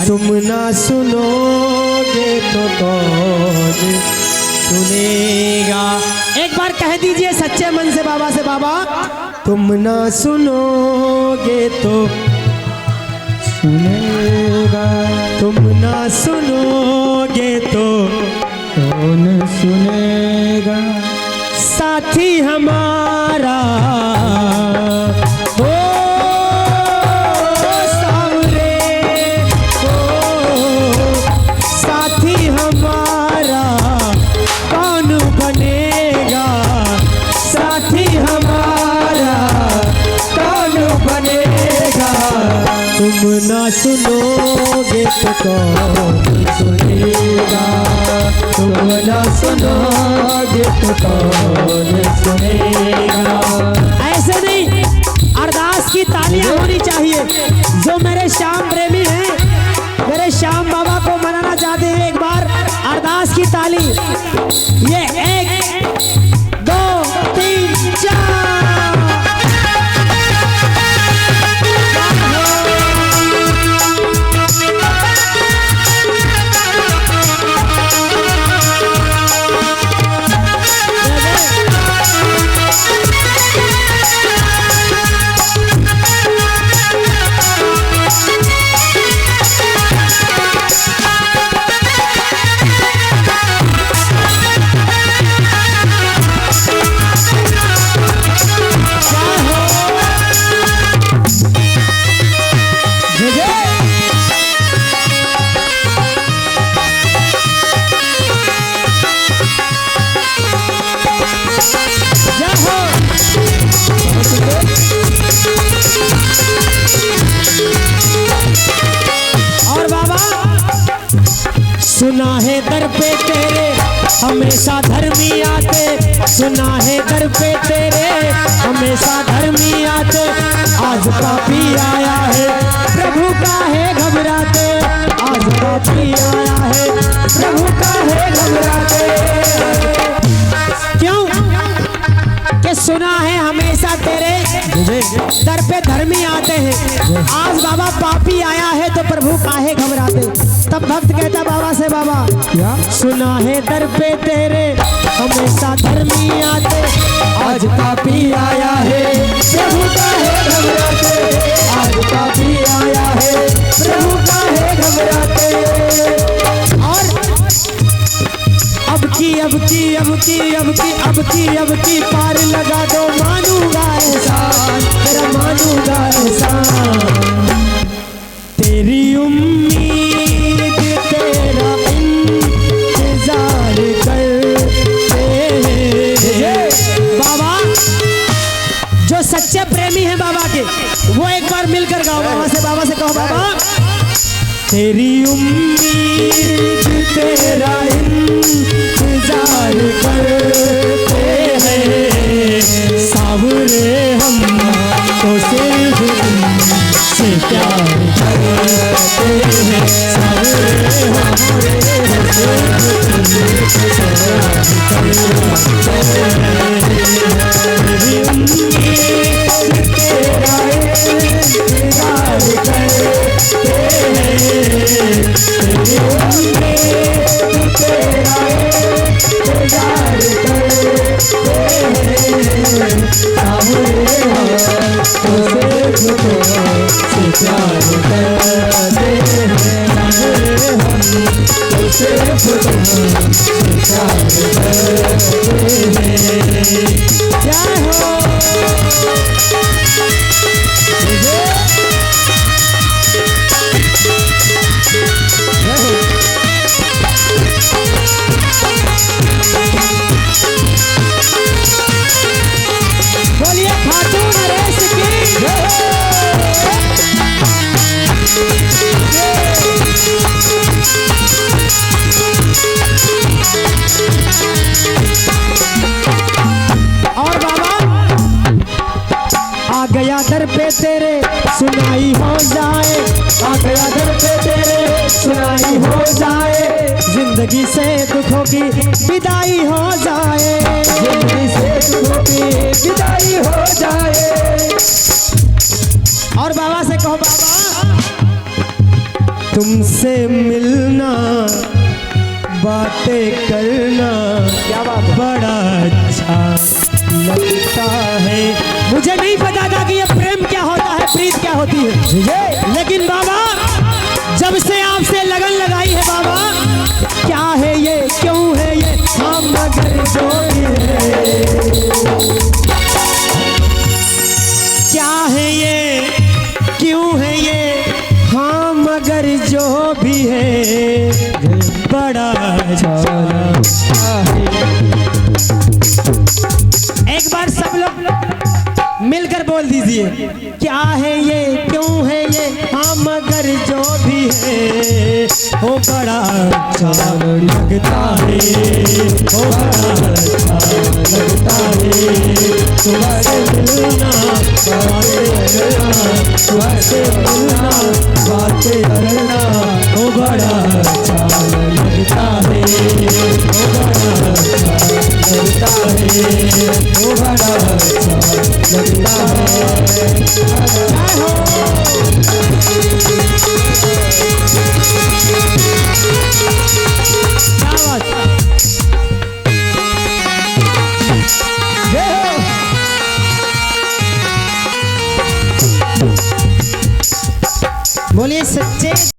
तुम ना सुनोगे तो कौन सुनेगा। एक बार कह दीजिए सच्चे मन से बाबा से, बाबा तुम ना सुनोगे तो सुनेगा, तुम ना सुनोगे तो कौन सुनेगा। साथी हमारा हो सावरे, हो साथी हमारा कौन बनेगा। साथी हमारा कौन बनेगा। तुम ना सुनोगे तो कौन सुनेगा। तुम ना सुनोगे तो कौन सुनेगा। ऐसे नहीं, अरदास की तालियां होनी चाहिए। जो मेरे श्याम प्रेमी हैं, मेरे श्याम बाबा को मनाना चाहते हैं, एक बार अरदास की ताली। ये 1 2 3 4। सुना है दर पे तेरे हमेशा धर्मी आते। सुना है दर पे तेरे हमेशा धर्मी आते। आज पापी आया है प्रभु का है घबराते। आज पापी आया है प्रभु का है घबराते। क्यों कि सुना है हमेशा तेरे दर पे धर्मी आते हैं। आज बाबा पापी आया है तो प्रभु काहे घबराते। तब भक्त कहता बाबा से, बाबा क्या सुना है दर पे तेरे हमेशा धर्मी आते। आज पापी आया है प्रभु काहे घबराते। आज पापी आया है प्रभु काहे घबराते। और अब की पार लगा दो। मानूंगा एहसान तेरा, मानूंगा एहसान। तेरी उम्मीद तेरा इंतजार करते हैं। बाबा जो सच्चे प्रेमी हैं बाबा के, वो एक बार मिलकर गाओ बाबा से। बाबा से कहो, बाबा तेरी उम्मीद तेरा इंतजार करते हैं। सावरे हम तो सिर्फ तुमसे प्यार करते हैं। सावरे हमारे तेरी उम्मीद तेरा इंतजार करते हैं। तेरी उम्मीद तेरा इंतजार करते हैं। सावरे हम तो सिर्फ तुमसे प्यार करते हैं। सावरे हम तो सिर्फ तुमसे प्यार करते हैं। क्या हो बोलिए खाटू नरेश की। और बाबा आ गया दर पे तेरे सुनाई हो जाए। आ गया दर पे तेरे सुनाई हो जाए। जिंदगी से दुखों की विदाई हो जाए। जिंदगी से दुखों की विदाई हो जाए। और बाबा से कहो, बाबा तुमसे मिलना बातें करना क्या बात है? बड़ा अच्छा लगता है। मुझे नहीं पता था कि ये प्रेम क्या होता है, प्रीत क्या होती है, लेकिन बाबा जब से आपसे लगन लगाई है बाबा, क्या है ये, क्यों है ये, हाँ मगर जो भी है, क्या है ये, क्यों है ये, हाँ मगर जो भी है बड़ा अच्छा लगता है। एक बार सब लोग मिलकर बोल दीजिए, क्या है ये, क्यों है ये, हाँ मगर जो भी है वो बड़ा अच्छा लगता है, वो बड़ा अच्छा लगता है। तुम्हारे मिलना बातें करना, तुम्हारे मिलना बातें करना वो बड़ा अच्छा लगता है।